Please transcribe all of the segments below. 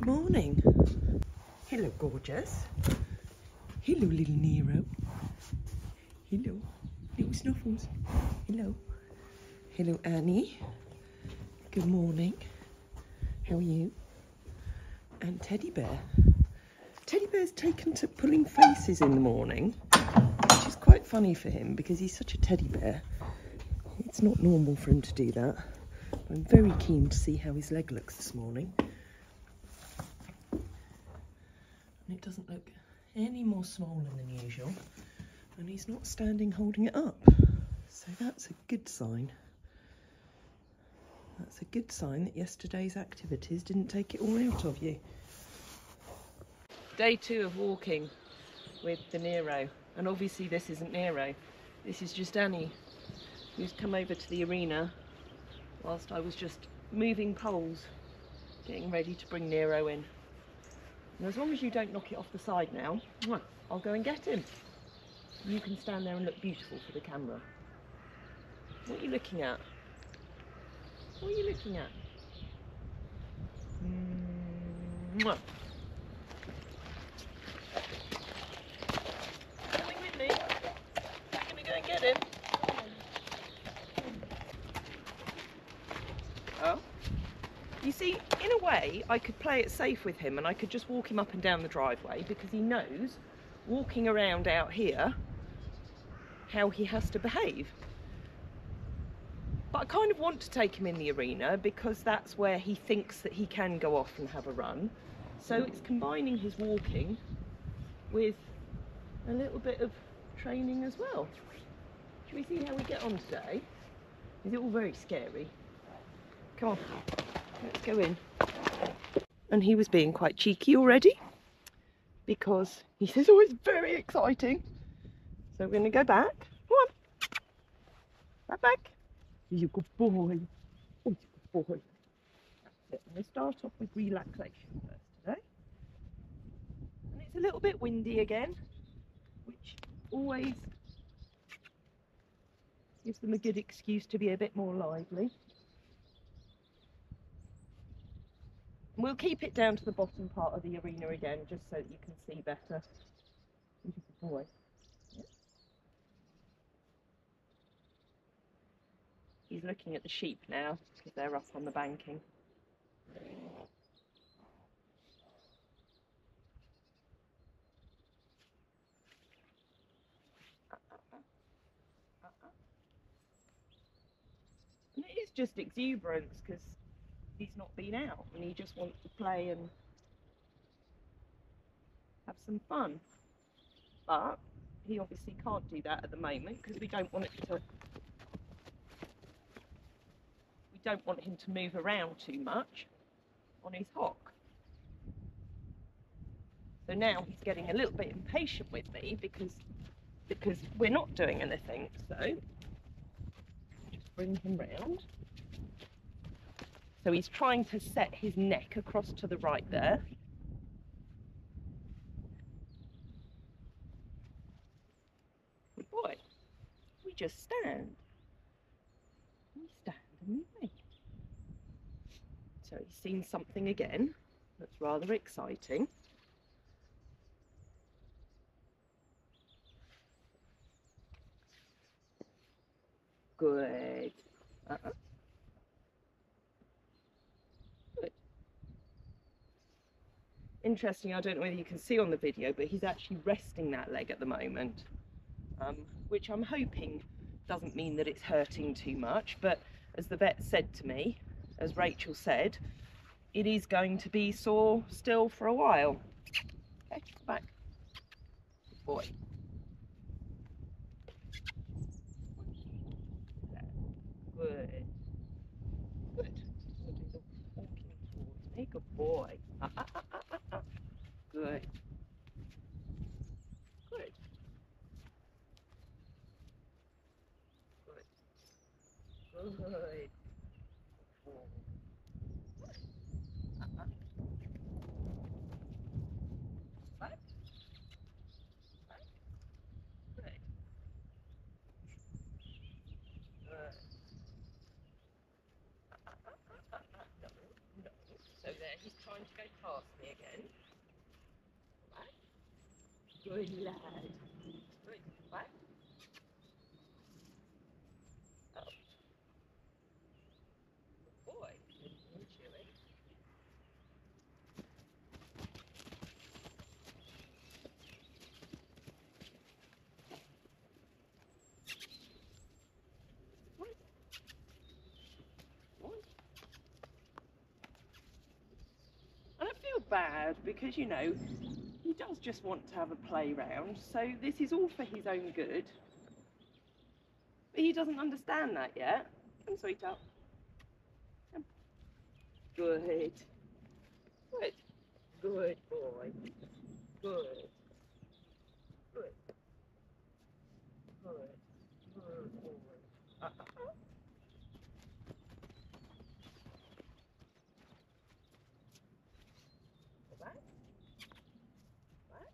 morning. Hello, gorgeous. Hello, little Nero. Hello, little Snuffles. Hello. Hello, Annie. Good morning. How are you? And Teddy Bear. Teddy Bear's taken to pulling faces in the morning, which is quite funny for him because he's such a teddy bear. It's not normal for him to do that. I'm very keen to see how his leg looks this morning. And it doesn't look any more swollen than usual. And he's not standing holding it up. So that's a good sign. That's a good sign that yesterday's activities didn't take it all out of you. Day 2 of walking with the Nero. And obviously this isn't Nero. This is just Annie, who's come over to the arena whilst I was just moving poles, getting ready to bring Nero in. And as long as you don't knock it off the side now, I'll go and get him. You can stand there and look beautiful for the camera. What are you looking at? What are you looking at? Coming with me? I'm gonna go and get him. Oh. You see, in a way, I could play it safe with him and I could just walk him up and down the driveway because he knows, walking around out here, how he has to behave. But I kind of want to take him in the arena because that's where he thinks that he can go off and have a run. So it's combining his walking with a little bit of training as well. Shall we see how we get on today? Is it all very scary? Come on, let's go in. And he was being quite cheeky already because he says, oh, it's very exciting. So we're going to go back. Come on. Right back. He's a good boy. Oh, he's a good boy. That's it. I'm going to start off with relaxation first today. And it's a little bit windy again, which always gives them a good excuse to be a bit more lively. And we'll keep it down to the bottom part of the arena again, just so that you can see better. He's a good boy. He's looking at the sheep now because they're up on the banking. And it is just exuberance because he's not been out and he just wants to play and have some fun. But he obviously can't do that at the moment because we don't want him to move around too much on his hock. So now he's getting a little bit impatient with me because we're not doing anything. So just bring him round. So he's trying to set his neck across to the right there. Good boy. We just stand. We stand and we wait. So he's seen something again that's rather exciting. Good. Good. Interesting, I don't know whether you can see on the video, but he's actually resting that leg at the moment, which I'm hoping doesn't mean that it's hurting too much, but as the vet said to me, as Rachel said, it is going to be sore still for a while. Okay, back. Good boy. Good. Good. So do the walking towards me. Good boy. Good. Good. Good. Good. Back. Back. Good. Good. No. No. So there, he's trying trying to go past me again. Back. Good lad. Good. Back. Oh. Good boy. Good chewing. And I feel bad because, you know, he does just want to have a play round, so this is all for his own good. But he doesn't understand that yet. Come, sweetheart. Come. Good. Good. Good boy. Good. Good. Good. Good boy. Go back. Back.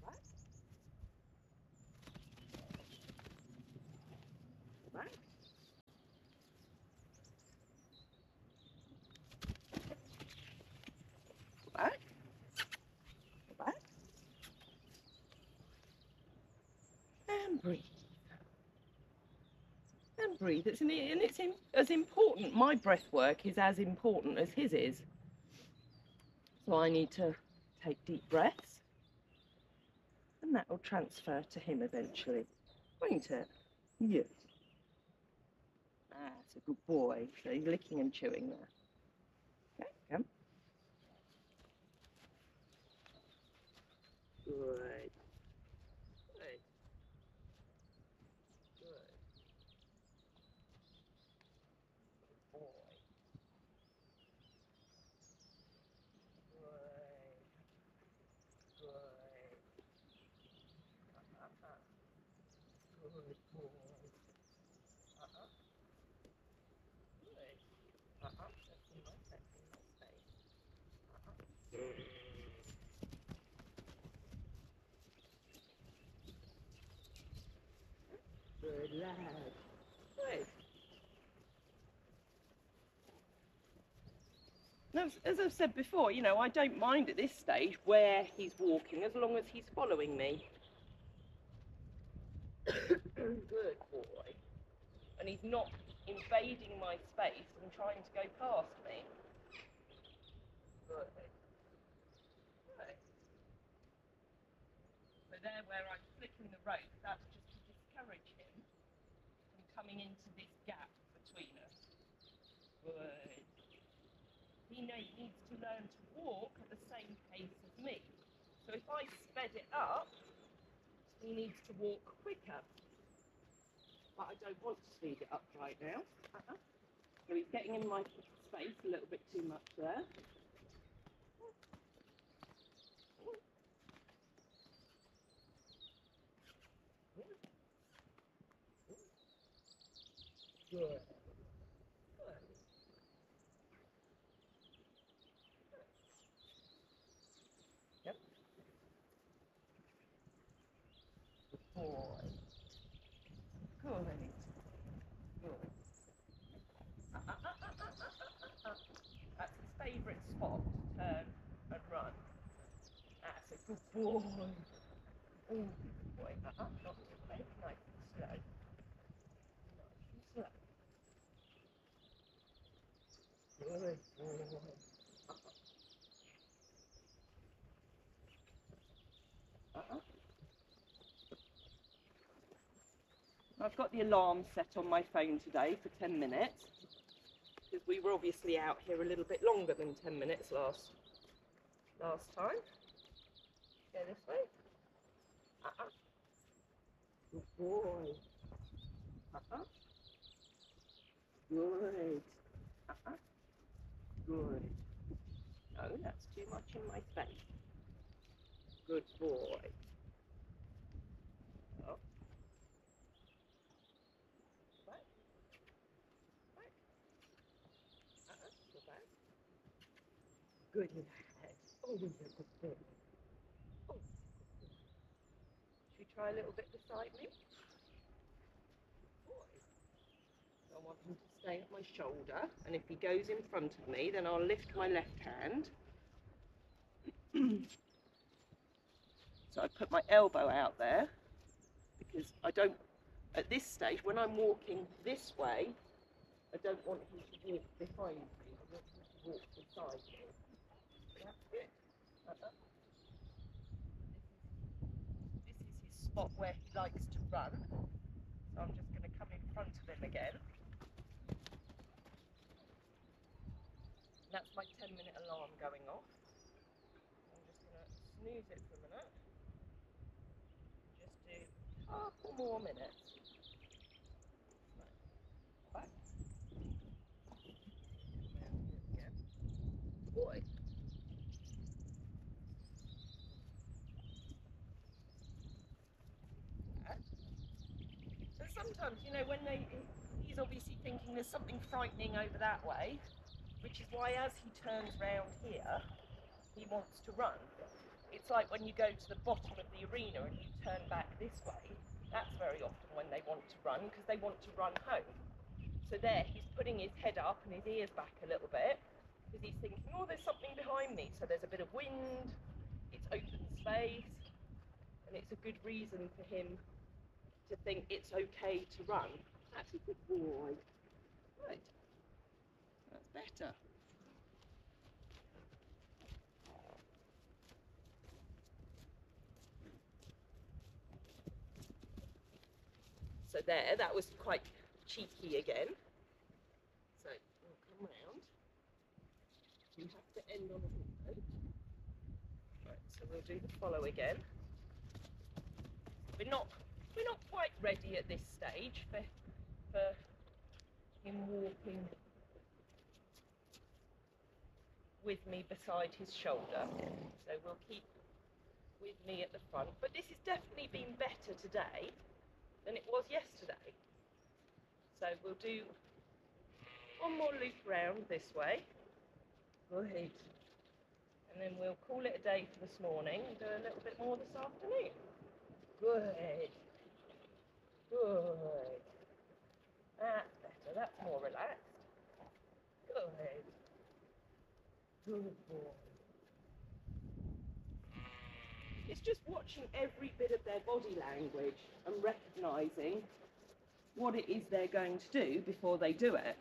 Back. Go back. Go back. Go back. And breathe. And breathe. It's as important. My breath work is as important as his is. So I need to take deep breaths, and that will transfer to him eventually, won't it? Yes. That's a good boy. So he's licking and chewing there. Okay, come. Good. Good. Good. Good boy. Good. Good. Good boy. Good. That's a nice face. Good lad. Good. Now, as I've said before, you know, I don't mind at this stage where he's walking as long as he's following me. Good boy. And he's not invading my space and trying to go past me. Good. Good. So there where I'm flicking the rope, that's just to discourage him from coming into this gap between us. Good. He needs to learn to walk at the same pace as me. So if I sped it up, he needs to walk quicker. But I don't want to speed it up right now. So he's getting in my space a little bit too much there. Good. Good. Yep. Good boy. Good. Good. That's his favourite spot to turn and run. That's a good boy. Oh, good boy. Not too quick. Nice and slow. Nice and slow. Good boy. I've got the alarm set on my phone today for 10 minutes because we were obviously out here a little bit longer than 10 minutes last time. Go this way. Good boy. Good. Good. No, that's too much in my space. Good boy. Oh. Back. Back. Go back. Good lad. Oh, you're a good boy. Oh. Should we try a little bit beside me? Good boy. I want him to stay at my shoulder, and if he goes in front of me, then I'll lift my left hand. So I put my elbow out there, because I don't, at this stage, when I'm walking this way, I don't want him to walk behind me. I want him to walk beside me. That's good. This is his spot where he likes to run. So I'm just going to come in front of him again. That's my 10-minute alarm going off. I'm just going to snooze it for a minute. Just do a couple more minutes. Right. Back. Again. Boy. And sometimes, you know, when he's obviously thinking there's something frightening over that way, which is why as he turns round here, he wants to run. It's like when you go to the bottom of the arena and you turn back this way, that's very often when they want to run, because they want to run home. So there, he's putting his head up and his ears back a little bit, because he's thinking, oh, there's something behind me. So there's a bit of wind, it's open space, and it's a good reason for him to think it's okay to run. That's a good boy. Right, that's better. So there, that was quite cheeky again. So we'll come round. You have to end on a good note. Right, so we'll do the follow again. We're not quite ready at this stage for him walking with me beside his shoulder. So we'll keep with me at the front. But this has definitely been better today than it was yesterday. So we'll do one more loop round this way. Great. And then we'll call it a day for this morning and do a little bit more this afternoon. Good. Good. That's better. That's more relaxed. Good. Good boy. It's just watching every bit of their body language and recognising what it is they're going to do before they do it.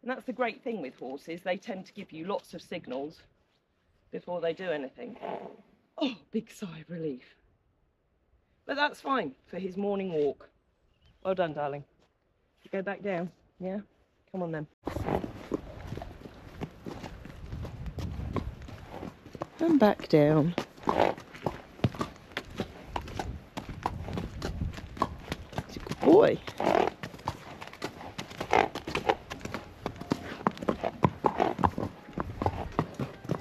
And that's the great thing with horses. They tend to give you lots of signals before they do anything. Oh, big sigh of relief. But that's fine for his morning walk. Well done, darling. You go back down, yeah? Come on then. And back down. He's a good boy.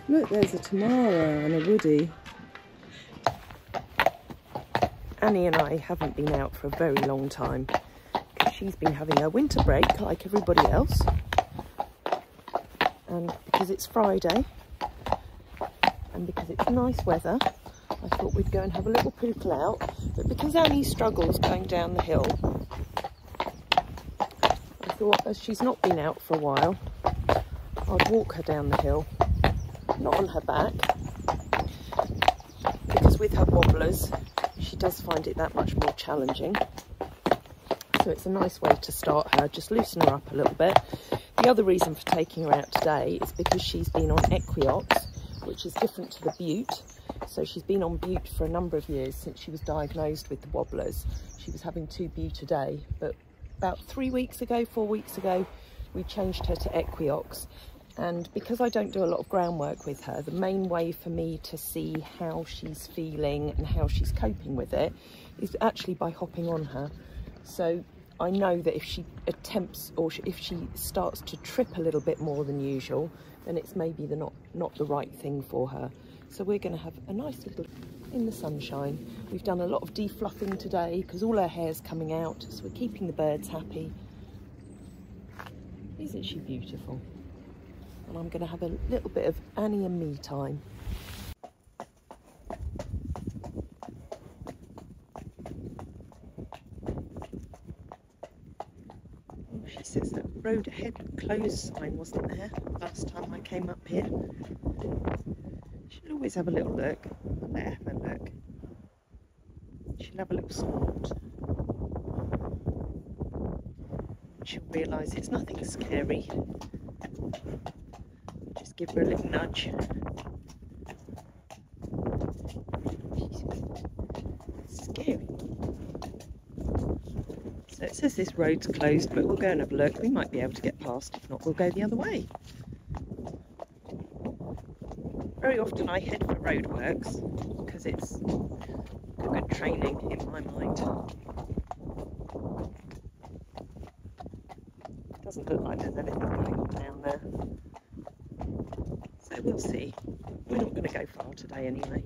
Look, there's a Tamara and a Woody. Annie and I haven't been out for a very long time because she's been having her winter break like everybody else. And because it's Friday and because it's nice weather, I thought we'd go and have a little poodle out. But because Annie struggles going down the hill, I thought as she's not been out for a while, I'd walk her down the hill. Not on her back, because with her wobblers she does find it that much more challenging. So it's a nice way to start her, just loosen her up a little bit. The other reason for taking her out today is because she's been on Equiox, which is different to the Butte. So she's been on Butte for a number of years since she was diagnosed with the wobblers. She was having 2 Butte a day, but about 4 weeks ago, we changed her to Equiox. And because I don't do a lot of groundwork with her, the main way for me to see how she's feeling and how she's coping with it is actually by hopping on her. So I know that if she attempts, or if she starts to trip a little bit more than usual, then it's maybe not the right thing for her. So we're going to have a nice little in the sunshine. We've done a lot of defluffing today because all her hair's coming out, so we're keeping the birds happy. Isn't she beautiful? And I'm going to have a little bit of Annie and me time. Oh, she sits road ahead closed sign wasn't there last time I came up here. She'll always have a little look. I'll let her have a look. She'll have a little snort. She'll realise it's nothing scary. Just give her a little nudge. She's scary. So it says this road's closed, but we'll go and have a look. We might be able to get past. If not, we'll go the other way. Very often I head for roadworks because it's good training in my mind. Doesn't look like there's anything going on down there. So we'll see. We're not going to go far today anyway.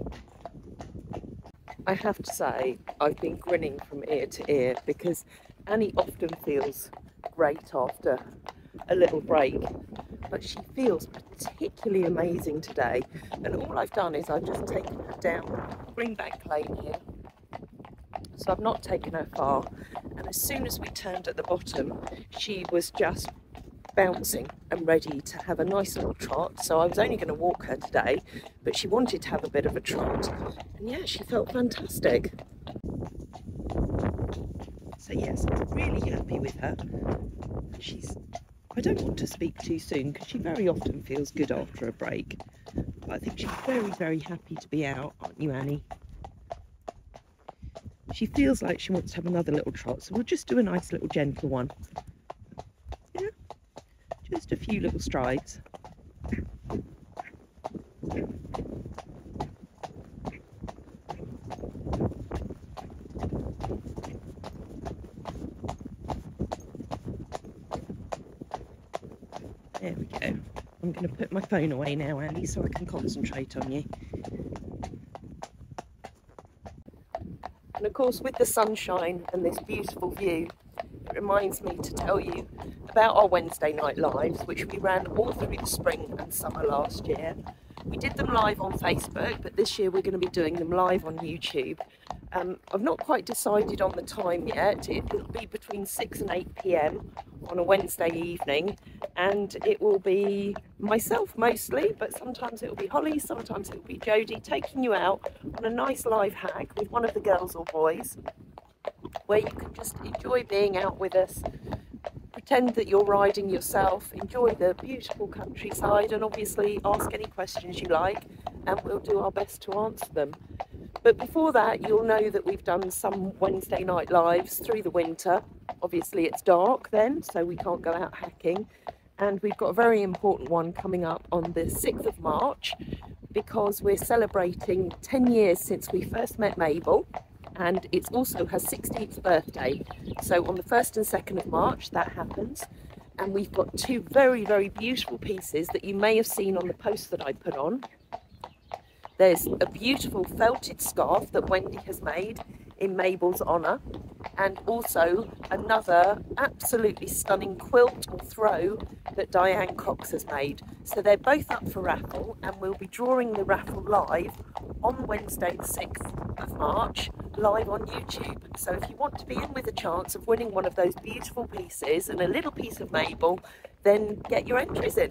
I have to say, I've been grinning from ear to ear because Annie often feels great after a little break, but she feels particularly amazing today. And all I've done is I've just taken her down Greenbank Lane here. So I've not taken her far. And as soon as we turned at the bottom, she was just bouncing and ready to have a nice little trot. So I was only going to walk her today, but she wanted to have a bit of a trot. And yeah, she felt fantastic. So yes, I'm really happy with her. I don't want to speak too soon because she very often feels good after a break. But I think she's very, very happy to be out, aren't you, Annie? She feels like she wants to have another little trot, so we'll just do a nice little gentle one. Yeah, just a few little strides. There we go. I'm going to put my phone away now, Andy, so I can concentrate on you. And of course, with the sunshine and this beautiful view, it reminds me to tell you about our Wednesday night lives, which we ran all through the spring and summer last year. We did them live on Facebook, but this year we're going to be doing them live on YouTube. I've not quite decided on the time yet. It'll be between 6 and 8 p.m. on a Wednesday evening, and it will be myself mostly, but sometimes it will be Holly, sometimes it will be Jodie, taking you out on a nice live hack with one of the girls or boys, where you can just enjoy being out with us, pretend that you're riding yourself, enjoy the beautiful countryside, and obviously ask any questions you like, and we'll do our best to answer them. But before that, you'll know that we've done some Wednesday night lives through the winter. Obviously it's dark then, so we can't go out hacking. And we've got a very important one coming up on the 6th of March, because we're celebrating 10 years since we first met Mabel, and it's also her 16th birthday. So on the 1st and 2nd of March, that happens. And we've got two very, very beautiful pieces that you may have seen on the post that I put on. There's a beautiful felted scarf that Wendy has made in Mabel's honour, and also another absolutely stunning quilt or throw that Diane Cox has made. So they're both up for raffle, and we'll be drawing the raffle live on Wednesday the 6th of March, live on YouTube. So if you want to be in with a chance of winning one of those beautiful pieces and a little piece of Mabel, then get your entries in.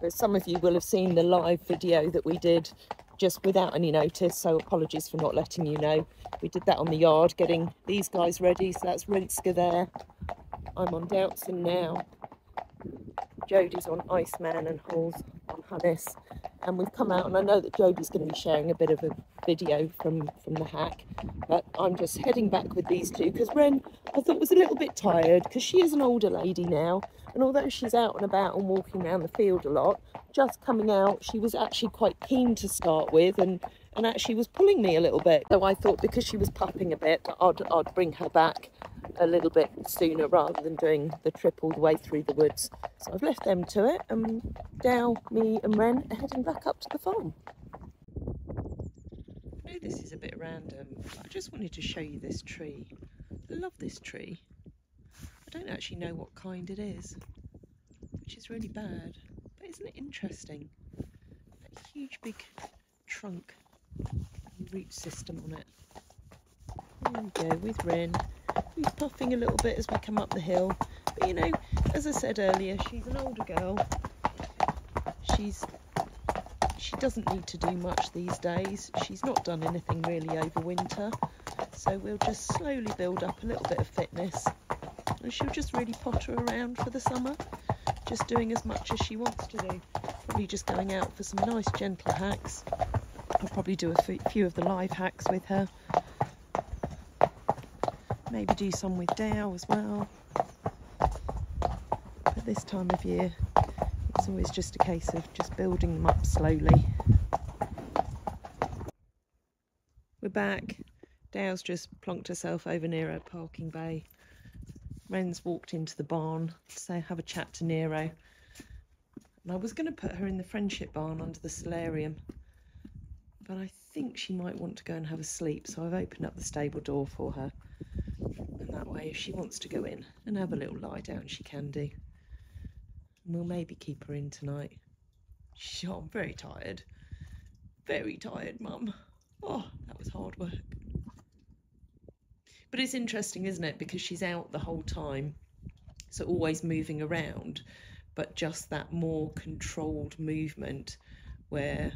Some of you will have seen the live video that we did just without any notice, so apologies for not letting you know. We did that on the yard, getting these guys ready. So that's Rinska there. I'm on Doubtson now. Jodie's on Iceman and Halls on Hunnis. And we've come out, and I know that Jodie's going to be sharing a bit of a video from the hack, but I'm just heading back with these two because Ren, I thought, was a little bit tired because she is an older lady now, and although she's out and about and walking around the field a lot, just coming out, she was actually quite keen to start with, and actually was pulling me a little bit. So I thought, because she was pupping a bit, that I'd bring her back a little bit sooner rather than doing the trip all the way through the woods. So I've left them to it, and now me and Ren are heading back up to the farm. I know this is a bit random, but I just wanted to show you this tree. I love this tree. I don't actually know what kind it is, which is really bad, but isn't it interesting? That huge big trunk and root system on it. There we go, with Ren, who's puffing a little bit as we come up the hill, but You know, as I said earlier, she's an older girl. She doesn't need to do much these days. She's not done anything really over winter. So we'll just slowly build up a little bit of fitness. And she'll just really potter around for the summer, just doing as much as she wants to do. Probably just going out for some nice gentle hacks. I'll probably do a few of the live hacks with her. Maybe do some with Dow as well. At this time of year, it's always just a case of just building them up slowly. We're back. Dow's just plonked herself over Nero parking bay. Ren's walked into the barn to say have a chat to Nero. And I was going to put her in the friendship barn under the solarium, but I think she might want to go and have a sleep, so I've opened up the stable door for her. And that way, if she wants to go in and have a little lie down, she can do. And we'll maybe keep her in tonight. Oh, I'm very tired. Very tired, Mum. Oh, that was hard work. But it's interesting, isn't it? Because she's out the whole time, so always moving around, but just that more controlled movement where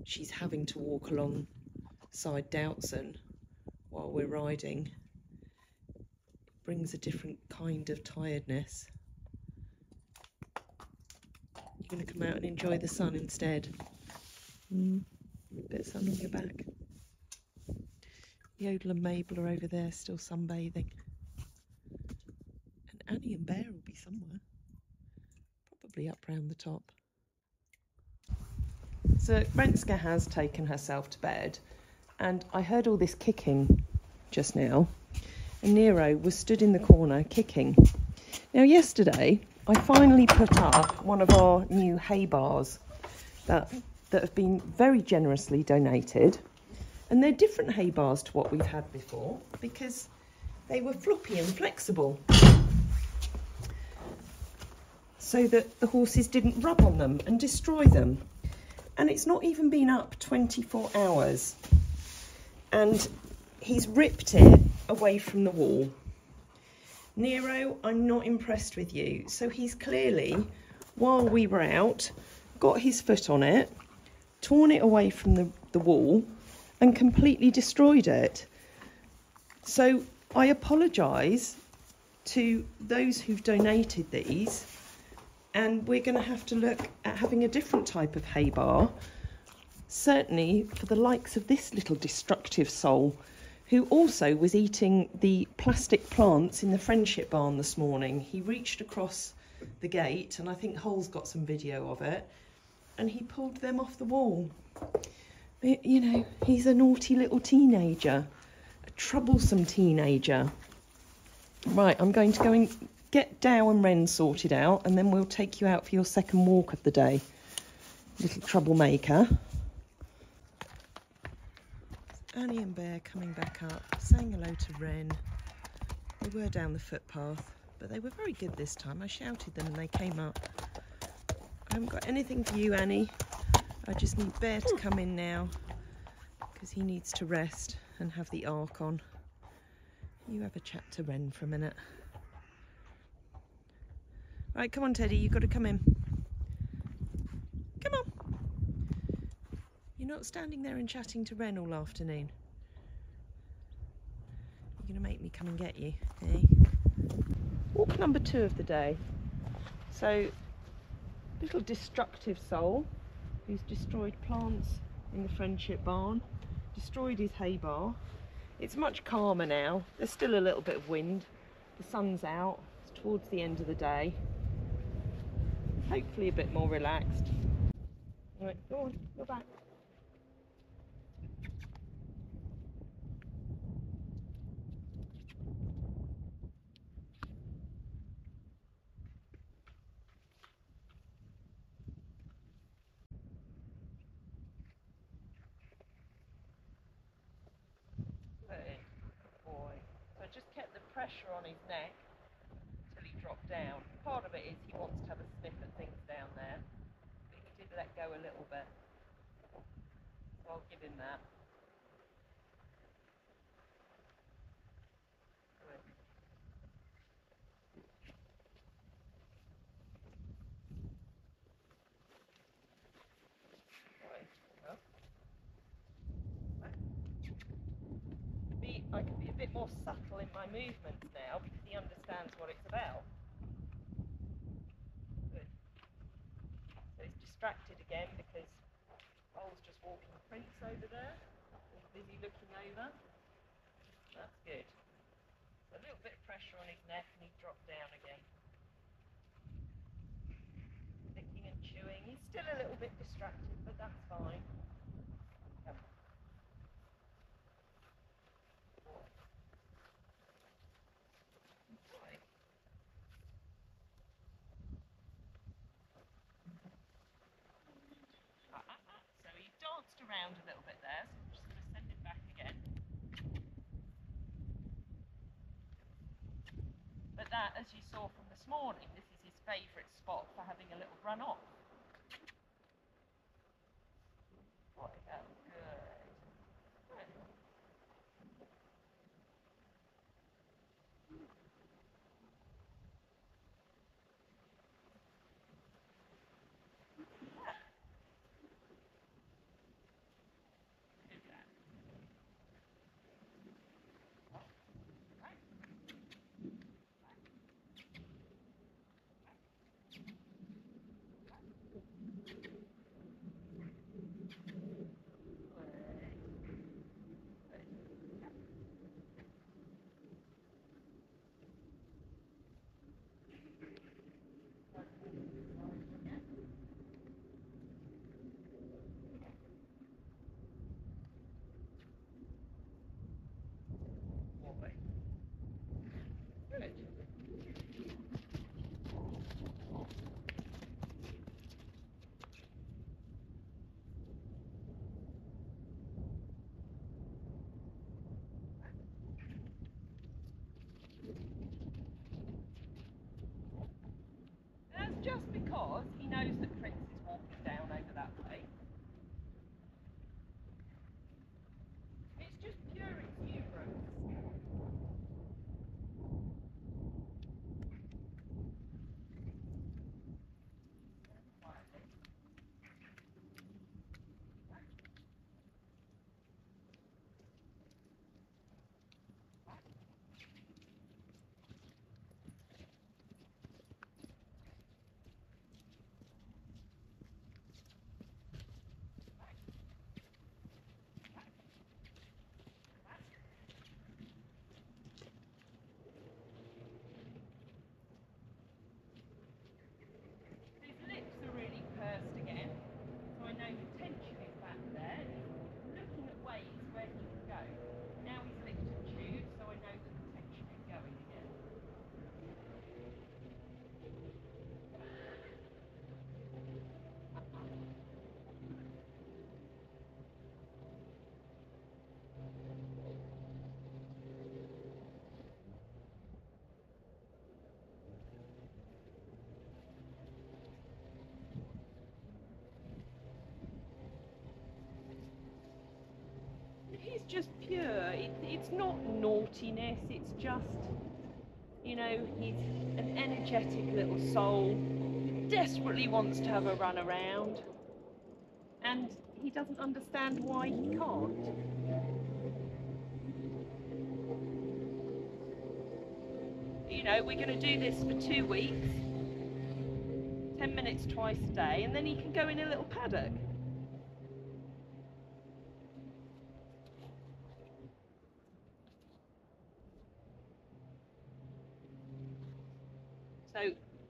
she's having to walk alongside Doubtson while we're riding. It brings a different kind of tiredness. You're going to come out and enjoy the sun instead. Bit of sun on your back. Yodel and Mabel are over there still sunbathing. And Annie and Bear will be somewhere. Probably up round the top. So Renska has taken herself to bed, and I heard all this kicking just now, and Nero was stood in the corner kicking. Now yesterday I finally put up one of our new hay bars that have been very generously donated. And they're different hay bars to what we've had before because they were floppy and flexible, so that the horses didn't rub on them and destroy them. And it's not even been up 24 hours. And he's ripped it away from the wall. Nero, I'm not impressed with you. So he's clearly, while we were out, got his foot on it, torn it away from the wall, and completely destroyed it. So I apologise to those who've donated these, and we're going to have to look at having a different type of hay bar, certainly for the likes of this little destructive soul, who also was eating the plastic plants in the friendship barn this morning. He reached across the gate, and I think Hull's got some video of it, and he pulled them off the wall. You know, he's a naughty little teenager, a troublesome teenager. Right, I'm going to go and get Dow and Ren sorted out, and then we'll take you out for your second walk of the day. Little troublemaker. Annie and Bear coming back up, saying hello to Ren. They were down the footpath, but they were very good this time. I shouted them and they came up. I haven't got anything for you, Annie. I just need Bear to come in now because he needs to rest and have the arc on. You have a chat to Ren for a minute. Right, come on, Teddy, you've got to come in. Come on. You're not standing there and chatting to Ren all afternoon. You're going to make me come and get you, eh? Walk number 2 of the day. So, little destructive soul who's destroyed plants in the friendship barn, destroyed his hay bar. It's much calmer now. There's still a little bit of wind. The sun's out. It's towards the end of the day. Hopefully a bit more relaxed. Right, go on, go back. Just kept the pressure on his neck until he dropped down. Part of it is he wants to have a sniff at things down there, but he did let go a little bit, so I'll give him that. subtle in my movements now because he understands what it's about. Good. So he's distracted again because Paul's just walking Prince over there. He's busy looking over. That's good. So a little bit of pressure on his neck and he dropped down again. Licking and chewing. He's still a little bit distracted, but that's fine. Yep. Right. So he danced around a little bit there, so I'm just going to send him back again. But that, as you saw from this morning, this is his favourite spot for having a little run off. Right, oh, good. Good. That's just because he knows that Prince is walking down over that way. It's just pure exuberance. His lips are really pursed again, so I know the tension is back there. He's looking at ways where he can go. Now he's licked and chewed, so I know that the tension is going again. He's just pure. It's not naughtiness, it's just, you know, he's an energetic little soul who desperately wants to have a run around, and he doesn't understand why he can't. You know, we're going to do this for 2 weeks, 10 minutes twice a day, and then he can go in a little paddock. So,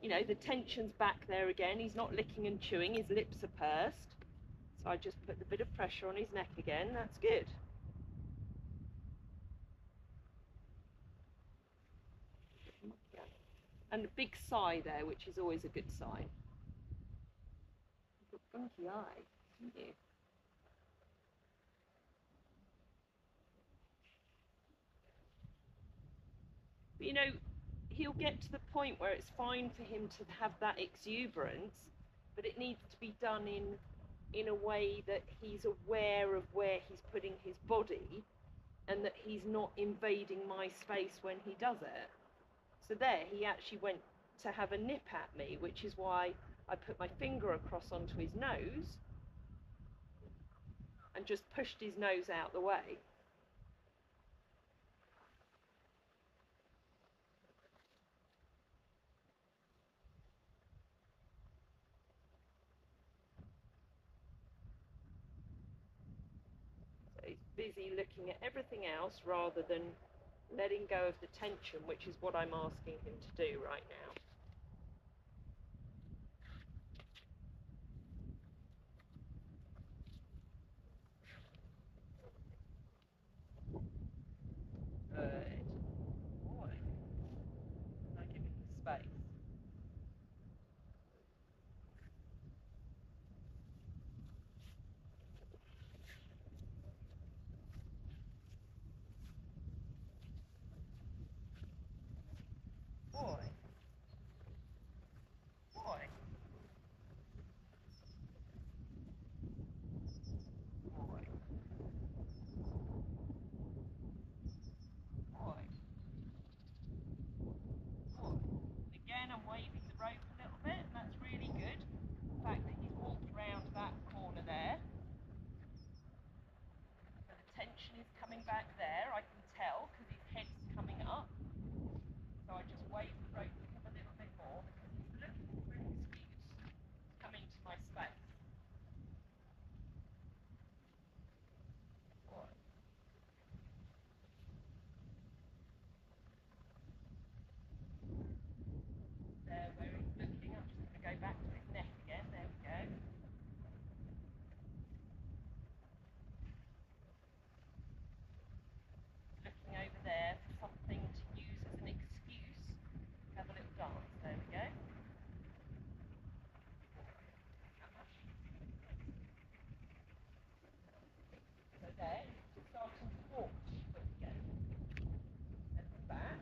you know, the tension's back there again. He's not licking and chewing, his lips are pursed. So I just put a bit of pressure on his neck again. That's good. Yeah. And a big sigh there, which is always a good sign. You've got a funky eye, haven't you? But, you know, he'll get to the point where it's fine for him to have that exuberance, but it needs to be done in a way that he's aware of where he's putting his body and that he's not invading my space when he does it. So there, he actually went to have a nip at me, which is why I put my finger across onto his nose and just pushed his nose out the way. busy looking at everything else rather than letting go of the tension, which is what I'm asking him to do right now. Good. Boy. I give him the space. Boy. Boy. Boy. Boy. Boy. Again, I'm waving the rope a little bit, and that's really good. The fact that he's walked round that corner there. So the tension is coming back there, I can tell, because his head's coming up. So I just wave the rope to him a little bit more because he's looking for an excuse coming to my space. Right. There, where he's looking, I'm just going to go back to his neck again. There we go. Looking over there for something to use as an excuse. Have a little dance. There we go. So there, he's starting to walk again. And back.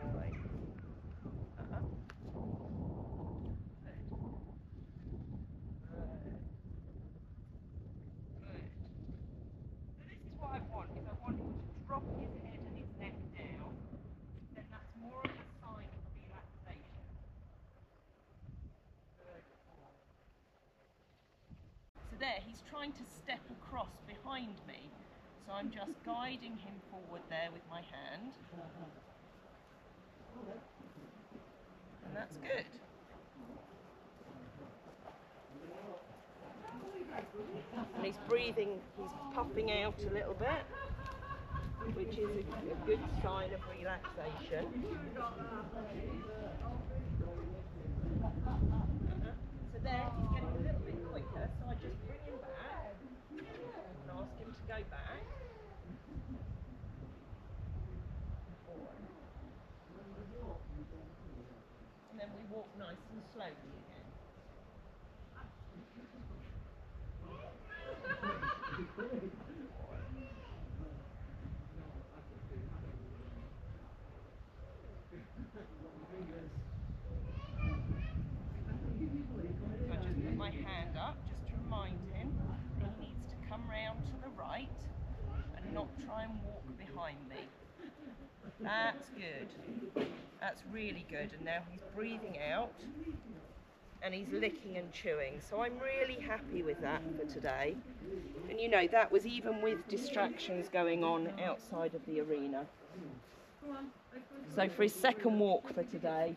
Right. I want him to drop his head and his neck down, then that's more of a sign of relaxation. So there, he's trying to step across behind me, so I'm just guiding him forward there with my hand, and that's good. And he's breathing, he's puffing out a little bit, which is a good sign of relaxation. So there, he's getting a little bit quicker, so I just bring him back and ask him to go back. And then we walk nice and slowly again. So I just put my hand up just to remind him that he needs to come round to the right and not try and walk behind me. That's good. That's really good. And now he's breathing out and he's licking and chewing. So I'm really happy with that for today. And you know, that was even with distractions going on outside of the arena. So for his second walk for today,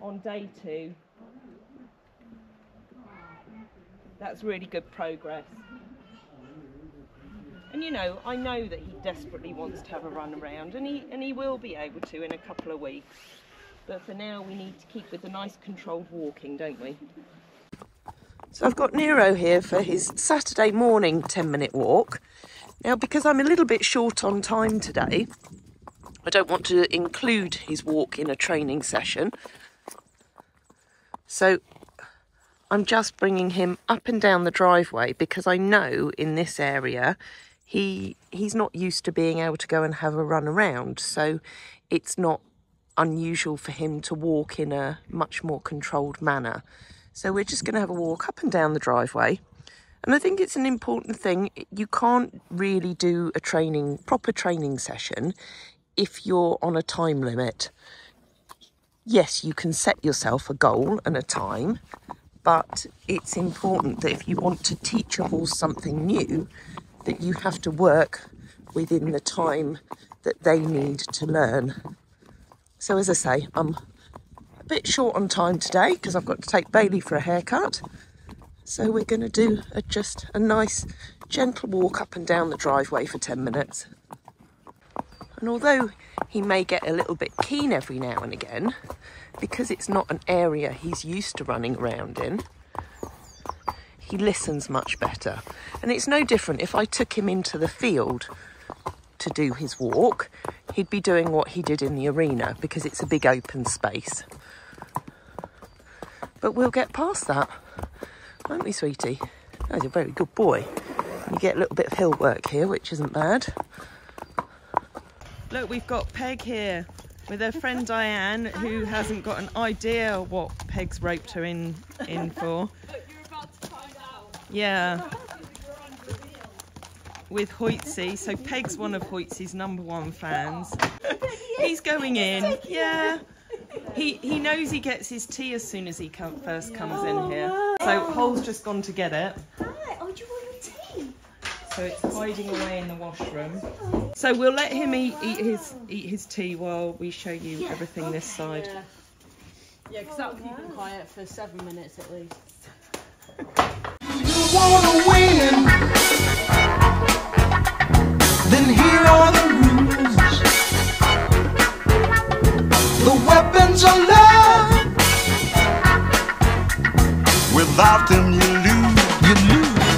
on day 2, that's really good progress. And you know, I know that he desperately wants to have a run around, and he will be able to in a couple of weeks. But for now, we need to keep with the nice controlled walking, don't we? So I've got Nero here for his Saturday morning 10-minute walk. Now, because I'm a little bit short on time today, I don't want to include his walk in a training session. So I'm just bringing him up and down the driveway because I know in this area he's not used to being able to go and have a run around. So it's not unusual for him to walk in a much more controlled manner. So we're just going to have a walk up and down the driveway. And I think it's an important thing. You can't really do a proper training session if you're on a time limit. Yes, you can set yourself a goal and a time, but it's important that if you want to teach a horse something new, that you have to work within the time that they need to learn. So as I say, I'm a bit short on time today because I've got to take Bailey for a haircut. So we're going to do just a nice gentle walk up and down the driveway for 10 minutes. And although he may get a little bit keen every now and again, because it's not an area he's used to running around in, he listens much better. And it's no different if I took him into the field to do his walk, he'd be doing what he did in the arena because it's a big open space. But we'll get past that, won't we, sweetie? Oh, he's a very good boy. You get a little bit of hill work here, which isn't bad. Look, we've got Peg here with her friend Diane, who hasn't got an idea what Peg's roped her in for. Look, you're about to find out. Yeah. With Hoytsy. So Peg's one of Hoytsy's #1 fans. He's going in. Yeah. He knows he gets his tea as soon as he first comes in here. So Hol's just gone to get it. Hi. Oh, do you want your tea? So it's hiding away in the washroom. So we'll let him eat his tea while we show you everything this side. Yeah, because that'll keep him quiet for 7 minutes at least. You wanna win? Then here are the rules. The weapons are love. Without them you lose. You lose.